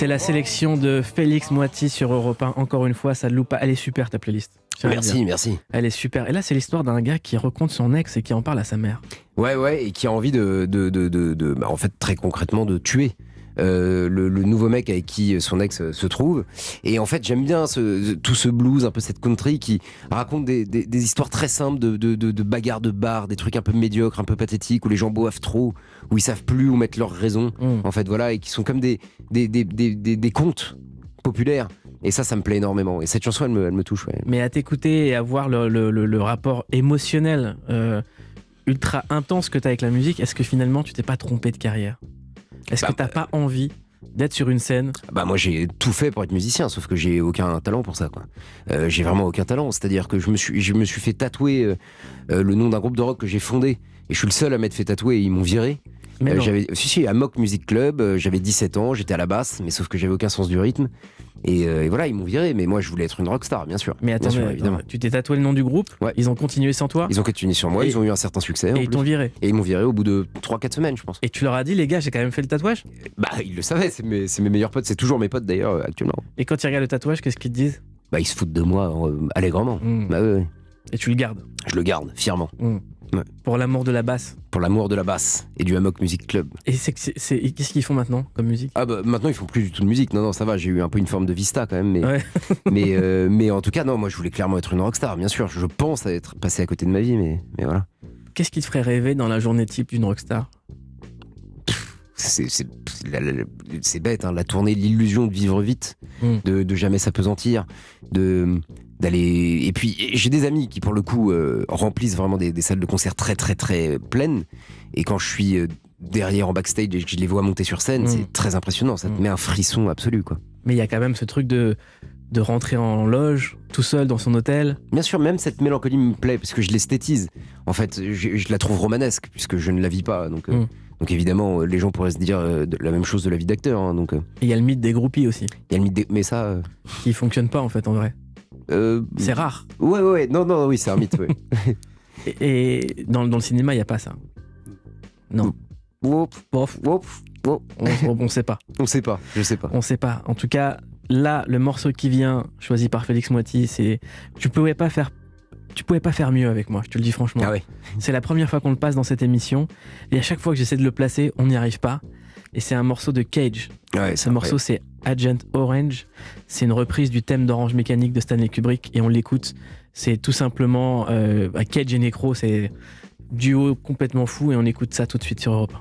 C'est la sélection de Félix Moiti sur Europe 1. Encore une fois, ça ne loupe pas. Elle est super ta playlist. Merci. Elle est super. Et là, c'est l'histoire d'un gars qui raconte son ex et qui en parle à sa mère. Ouais, et qui a envie en fait, très concrètement, de tuer le nouveau mec avec qui son ex se trouve. Et en fait, j'aime bien tout ce blues, un peu cette country qui raconte des histoires très simples de bagarres de bar, des trucs un peu médiocres, un peu pathétiques, où les gens boivent trop, où ils savent plus où mettre leur raison, en fait, voilà, et qui sont comme des contes populaires. Et ça me plaît énormément. Et cette chanson, elle me touche. Ouais. Mais à t'écouter et à voir le rapport émotionnel ultra intense que tu as avec la musique, est-ce que finalement tu t'es pas trompé de carrière ? Est-ce que t'as pas envie d'être sur une scène ? Moi j'ai tout fait pour être musicien, sauf que j'ai aucun talent pour ça, quoi. J'ai vraiment aucun talent. C'est-à-dire que je me suis fait tatouer le nom d'un groupe de rock que j'ai fondé. Et je suis le seul à m'être fait tatouer et ils m'ont viré. À Mock Music Club, j'avais 17 ans, j'étais à la basse, mais sauf que j'avais aucun sens du rythme. Et voilà, ils m'ont viré, mais moi je voulais être une rockstar, bien sûr. Mais attends, évidemment. Tu t'es tatoué le nom du groupe ? Ouais. Ils ont continué sans toi ? Ils ont continué sur moi, ils ont eu un certain succès. Et ils t'ont viré ? Et ils m'ont viré au bout de 3-4 semaines, je pense. Et tu leur as dit, les gars, j'ai quand même fait le tatouage ? Ils le savaient, c'est mes meilleurs potes, c'est toujours mes potes d'ailleurs, actuellement. Et quand ils regardent le tatouage, qu'est-ce qu'ils te disent ? Ils se foutent de moi allègrement. Ouais. Et tu le gardes ? Je le garde, fièrement. Ouais. Pour l'amour de la basse. Pour l'amour de la basse et du Hammock Music Club. Et qu'est-ce qu'ils font maintenant comme musique ? Maintenant ils font plus du tout de musique. Non, ça va, j'ai eu un peu une forme de vista quand même. Mais, ouais. mais en tout cas, non, moi je voulais clairement être une rockstar, bien sûr. Je pense à être passé à côté de ma vie, mais voilà. Qu'est-ce qui te ferait rêver dans la journée type d'une rockstar ? C'est bête, hein, la tournée, l'illusion de vivre vite, de jamais s'apesantir, d'aller. Et puis j'ai des amis qui pour le coup remplissent vraiment des salles de concert très très très pleines. Et quand je suis derrière en backstage et que je les vois monter sur scène, c'est très impressionnant. Ça te met un frisson absolu, quoi. Mais il y a quand même ce truc de rentrer en loge tout seul dans son hôtel. Bien sûr, même cette mélancolie me plaît parce que je l'esthétise. En fait, je la trouve romanesque puisque je ne la vis pas. Donc évidemment, les gens pourraient se dire la même chose de la vie d'acteur. Hein, Et il y a le mythe des groupies aussi. Il y a le mythe mais ça... Qui fonctionne pas en fait en vrai. C'est rare. Ouais. Non, oui, c'est un mythe, ouais. et dans le cinéma, il n'y a pas ça. Non. On sait pas. Je sais pas. On sait pas. En tout cas, là, le morceau qui vient, choisi par Félix Moiti, c'est... Tu pouvais pas faire mieux avec moi, je te le dis franchement. Ah ouais. C'est la première fois qu'on le passe dans cette émission. Et à chaque fois que j'essaie de le placer, on n'y arrive pas. Et c'est un morceau de Cage. Ouais, Ce morceau, c'est Agent Orange. C'est une reprise du thème d'Orange Mécanique de Stanley Kubrick. Et on l'écoute. C'est tout simplement Cage et Necro. C'est duo complètement fou. Et on écoute ça tout de suite sur Europe 1.